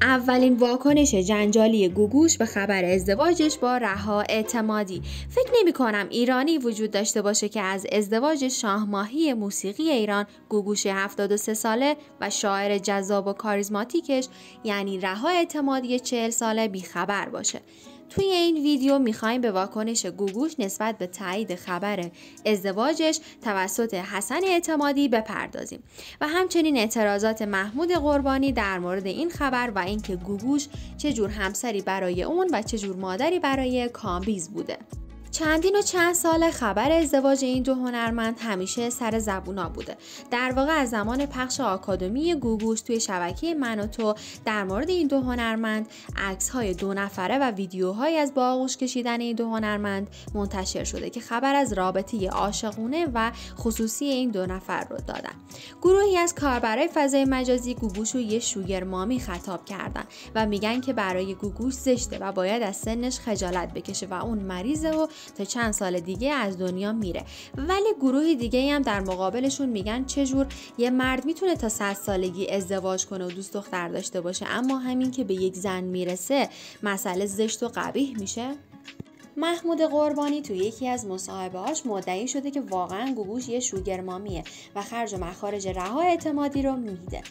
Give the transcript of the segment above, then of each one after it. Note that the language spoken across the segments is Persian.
اولین واکنش جنجالی گوگوش به خبر ازدواجش با رها اعتمادی. فکر نمی کنم ایرانی وجود داشته باشه که از ازدواج شاهماهی موسیقی ایران گوگوش 73 ساله و شاعر جذاب و کاریزماتیکش یعنی رها اعتمادی 40 ساله بیخبر باشه. توی این ویدیو میخوایم به واکنش گوگوش نسبت به تایید خبر ازدواجش توسط حسن اعتمادی بپردازیم و همچنین اعتراضات محمود قربانی در مورد این خبر و اینکه گوگوش چه جور همسری برای اون و چه جور مادری برای کامبیز بوده. چندین و چند سال خبر ازدواج این دو هنرمند همیشه سر زبونا بوده. در واقع از زمان پخش آکادمی گوگوش توی شبکه من و تو در مورد این دو هنرمند عکس‌های دو نفره و ویدیوهایی از با آغوش کشیدن این دو هنرمند منتشر شده که خبر از رابطه عاشقانه و خصوصی این دو نفر رو دادن. گروهی از کاربرای فضای مجازی گوگوش رو یه شوگر مامی خطاب کردن و میگن که برای گوگوش زشته و باید از سنش خجالت بکشه و اون مریضه و تا چند سال دیگه از دنیا میره. ولی گروه دیگه هم در مقابلشون میگن چجور یه مرد میتونه تا 100 سالگی ازدواج کنه و دوست دختر داشته باشه اما همین که به یک زن میرسه مسئله زشت و قبیح میشه. محمود قربانی تو یکی از مصاحبه‌هاش مدعی شده که واقعا گوگوش یه شوگر مامیه و خرج و مخارج رها اعتمادی رو میده.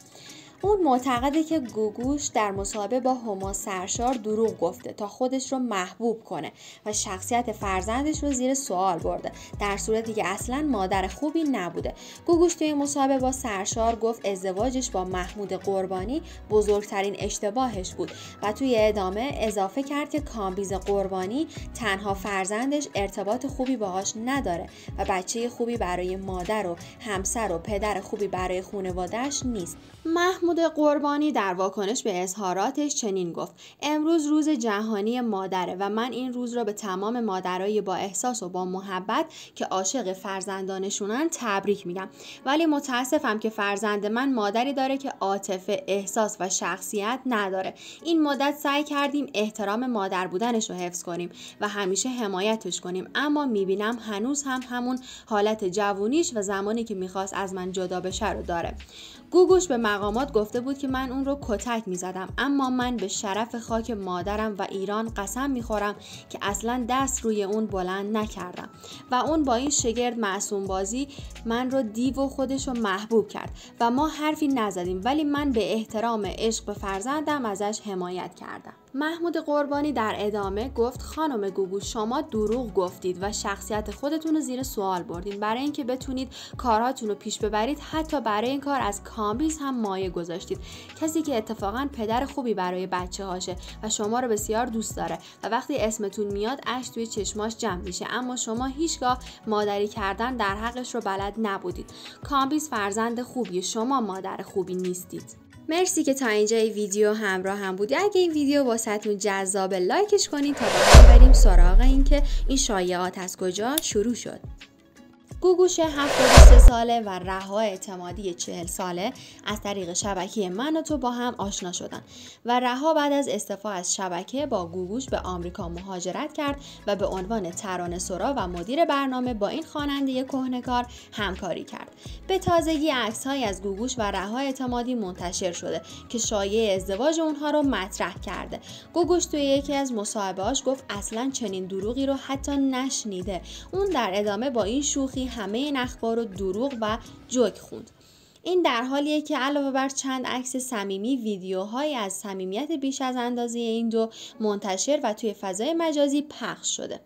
اون معتقده که گوگوش در مصاحبه با هما سرشار دروغ گفته تا خودش رو محبوب کنه و شخصیت فرزندش رو زیر سوال برده، در صورتی که اصلاً مادر خوبی نبوده. گوگوش توی مصاحبه با سرشار گفت ازدواجش با محمود قربانی بزرگترین اشتباهش بود و توی ادامه اضافه کرد که کامبیز قربانی تنها فرزندش ارتباط خوبی باهاش نداره و بچه خوبی برای مادر و همسر و پدر خوبی برای خانواده‌اش نیست. محمود قربانی در واکنش به اظهاراتش چنین گفت: امروز روز جهانی مادره و من این روز را به تمام مادرای با احساس و با محبت که عاشق فرزندانشونن تبریک میگم، ولی متاسفم که فرزند من مادری داره که عاطفه، احساس و شخصیت نداره. این مدت سعی کردیم احترام مادر بودنش رو حفظ کنیم و همیشه حمایتش کنیم، اما میبینم هنوز هم همون حالت جوونیش و زمانی که میخواست از من جدا بشه رو داره. گوگوش به مقامات گفته بود که من اون رو کتک میزدم، اما من به شرف خاک مادرم و ایران قسم میخورم که اصلا دست روی اون بلند نکردم و اون با این شگرد معصوم بازی من رو دیو و خودش رو محبوب کرد و ما حرفی نزدیم، ولی من به احترام عشق به فرزندم ازش حمایت کردم. محمود قربانی در ادامه گفت: خانم گوگوش، شما دروغ گفتید و شخصیت خودتون رو زیر سوال بردین. برای اینکه بتونید کارهاتون رو پیش ببرید حتی برای این کار از کامبیز هم مایه گذاشتید، کسی که اتفاقا پدر خوبی برای بچه هاشه و شما رو بسیار دوست داره و وقتی اسمتون میاد اشک توی چشماش جمع میشه، اما شما هیچگاه مادری کردن در حقش رو بلد نبودید. کامبیز فرزند خوبیه، شما مادر خوبی نیستید. مرسی که تا اینجای ویدیو همراه هم بودی. اگه این ویدیو واسهتون جذاب لایکش کنین تا با هم بریم سراغ این که این شایعات از کجا شروع شد. گوگوش 73 ساله و رها اعتمادی 40 ساله از طریق شبکه من و تو با هم آشنا شدن و رها بعد از استعفا از شبکه با گوگوش به آمریکا مهاجرت کرد و به عنوان ترانه‌سرا و مدیر برنامه با این خواننده کهنه‌کار همکاری کرد. به تازگی عکس‌هایی از گوگوش و رها اعتمادی منتشر شده که شایعه ازدواج اونها رو مطرح کرده. گوگوش توی یکی از مصاحبه‌هاش گفت اصلاً چنین دروغی رو حتی نشنیده. اون در ادامه با این شوخی همه این اخبار رو دروغ و جوک خوند. این در حالیه که علاوه بر چند عکس صمیمی، ویدیوهایی از صمیمیت بیش از اندازه این دو منتشر و توی فضای مجازی پخش شده.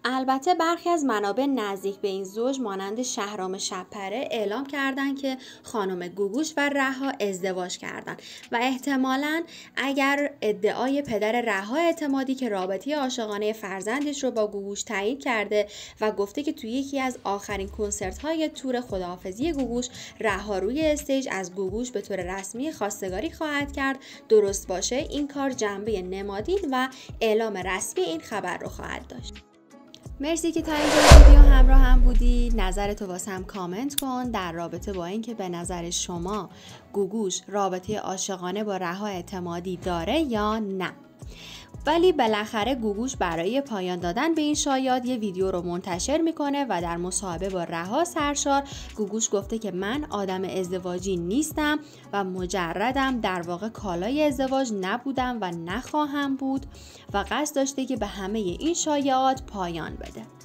البته برخی از منابع نزدیک به این زوج مانند شهرام شب‌پره اعلام کردند که خانم گوگوش و رها ازدواج کردند و احتمالاً اگر ادعای پدر رها اعتمادی که رابطه عاشقانه فرزندش رو با گوگوش تایید کرده و گفته که توی یکی از آخرین کنسرت‌های تور خداحافظی گوگوش رها روی استیج از گوگوش به طور رسمی خواستگاری خواهد کرد درست باشه، این کار جنبه نمادین و اعلام رسمی این خبر رو خواهد داشت. مرسی که تا اینجا ویدیو همراه هم بودی. نظرتو واسم کامنت کن در رابطه با اینکه به نظر شما گوگوش رابطه عاشقانه با رها اعتمادی داره یا نه. ولی بالاخره گوگوش برای پایان دادن به این شایعات یه ویدیو رو منتشر میکنه و در مصاحبه با رها سرشار گوگوش گفته که من آدم ازدواجی نیستم و مجردم، در واقع کالای ازدواج نبودم و نخواهم بود و قصد داشته که به همه این شایعات پایان بده.